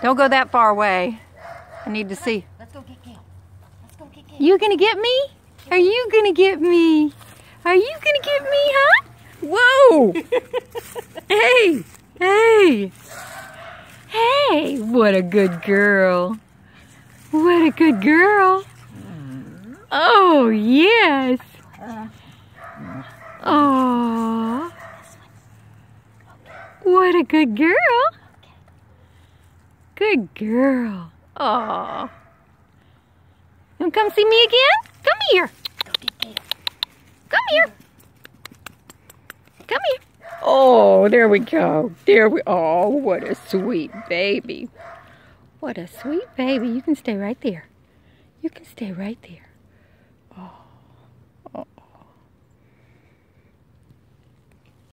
Don't go that far away. I need to see. Let's go get Gail. Let's go get Gail. You gonna get me? Are you gonna get me? Are you gonna get me, huh? Whoa! Hey! Hey! Hey! What a good girl. What a good girl. Oh, yes. Oh. What a good girl. Good girl. Oh. You want to come see me again? Come here. Come here. Come here. Oh, there we go. Oh, what a sweet baby. What a sweet baby. You can stay right there. You can stay right there.